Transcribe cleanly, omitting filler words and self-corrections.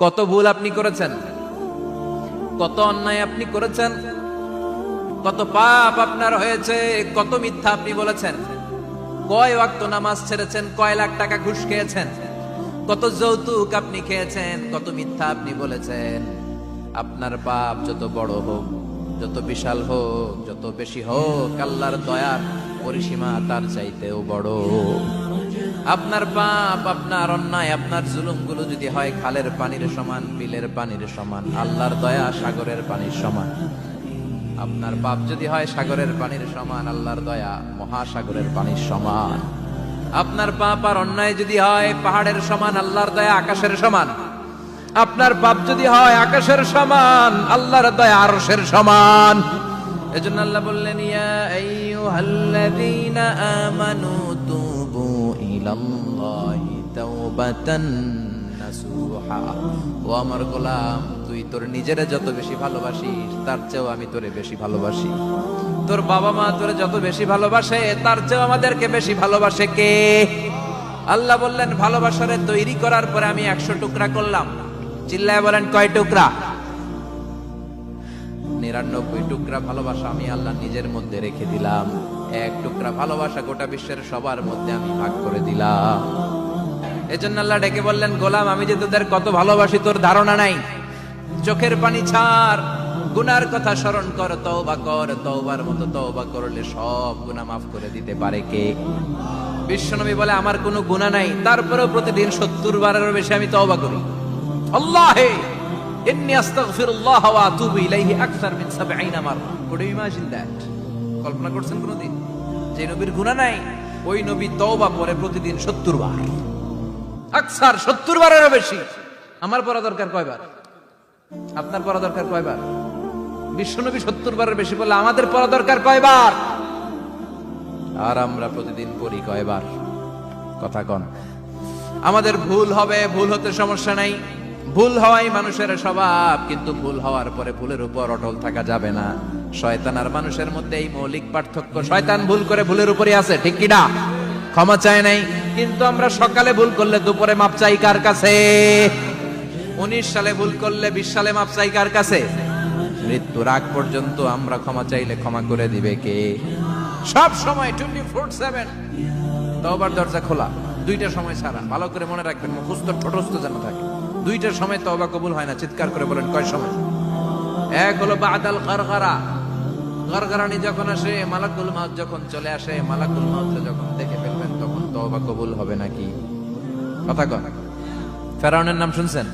কত ভুল আপনি করেছেন, কত অন্যায় আপনি করেছেন, কত পাপ আপনার হয়েছে, কত মিথ্যা আপনি বলেছেন, কয় ওয়াক্ত নামাজ ছেড়েছেন, কয় লাখ টাকা ঘুষ খেয়েছেন, কত যৌতুক আপনি খেয়েছেন, কত মিথ্যা আপনি বলেছেন। আপনার পাপ যত বড় হোক, যত বিশাল হোক, যত বেশি হোক, আল্লাহর দয়ার পরিসীমা তার চাইতেও বড়। আপনার পাপ, আপনার অন্যায়, আপনার জুলুমগুলো যদি হয় খালের পানির সমান, বিলের পানির সমান, আল্লাহর দয়া সাগরের পানির সমান। আপনার পাপ যদি হয় সাগরের পানির সমান, আল্লাহর দয়া মহাসাগরের পানির সমান। আপনার পাপ আর অন্যায় যদি হয় পাহাড়ের সমান, আল্লাহর দয়া আকাশের সমান। আপনার পাপ যদি হয় আকাশের সমান, আল্লাহর দয়া আরশের সমান। এজন্য আল্লাহ বললেন, ইয়া আইয়ুহাল্লাযীনা আমানু তুবু ইলাল্লাহি তাওবাতান নাসুহা। ও আমার গোলাম, তুই তোর নিজেরে যত বেশি ভালোবাসিস তার চেয়েও আমি তোরে বেশি ভালোবাসি। তোর বাবা মা তোরে যত বেশি ভালোবাসে তার চেয়েও আমাদেরকে বেশি ভালোবাসে কে? আল্লাহ বললেন, ভালোবাসারে তৈরি করার পরে আমি 100 টুকরা করলাম। চিল্লায় বলেন, কয় টুকরা? 99 টুকরা ভালোবাসা আমি আল্লাহ নিজের মধ্যে রেখে দিলাম। 1 টুকরা ভালোবাসা গোটা বিশ্বের সবার মধ্যে আমি ভাগ করে দিলাম। এজন্য আল্লাহ ডেকে বললেন, গোলাম আমি যে তোদের কত ভালোবাসি তোর ধারণা নাই। চোখের পানি ছাড়, গুনার কথা স্মরণ কর, তওবা কর। তওবার মতো তওবা করলে সব গুনাহ মাফ করে দিতে পারে কে? বিশ্বনবী বলে, আমার কোনো গুনাহ নাই, তারপরেও প্রতিদিন 70 বারেরও বেশি আমি তওবা করি। আল্লাহে ইন্নী আস্তাগফিরুল্লাহ ওয়া আতুবু ইলাইহি আকসার মিন 70 মাররা। Could you imagine that? কল্পনা করছেন কোনদিন যে নবীর গুনাহ নাই, ওই নবী তওবা করে প্রতিদিন 70 বার, আকসার 70 বারেরও বেশি। আমার পড়া দরকার কয়বার? আপনার পড়া দরকার কয়বার? বিশ্বনবী 70 বারের বেশি বলে আমাদের পড়া দরকার কয়বার? আর আমরা প্রতিদিন পড়ি কয়বার? কথা কন। আমাদের ভুল হবে, ভুল হতে সমস্যা নাই, ভুল হওয়াই মানুষের স্বভাব। কিন্তু ভুল হওয়ার পরে ভুলের উপর অটল থাকা যাবে না। শয়তান আর মানুষের মধ্যে এই মৌলিক পার্থক্য। শয়তান ভুল করে ভুলের উপরে আছে, ঠিক কি না? ক্ষমা চায় নাই। কিন্তু আমরা সকালে ভুল করলে দুপুরে মাপ চাই কার কাছে? 19 সালে ভুল করলে 20 সালে মাপ চাই কার কাছে? মৃত্যুর আগ পর্যন্ত আমরা ক্ষমা চাইলে ক্ষমা করে দিবে কে? সব সময় 24/7 তওবার দরজা খোলা, 2টার সময় ছাড়া। ভালো করে মনে রাখবেন, মুখস্থ ঠোঁটস্থ যেন থাকে। 2টার সময় তওবা কবুল হয় না। চিৎকার করে বলেন, কয় সময়? এক হলো বাদাল গারগারা, গারগারানি যখন আসে, মালাকুল মাউত যখন চলে আসে, মালাকুল মাউত যখন দেখে ফেলবেন তখন তওবা কবুল হবে নাকি? কথা কন। ফেরাউনের নাম শুনছেন?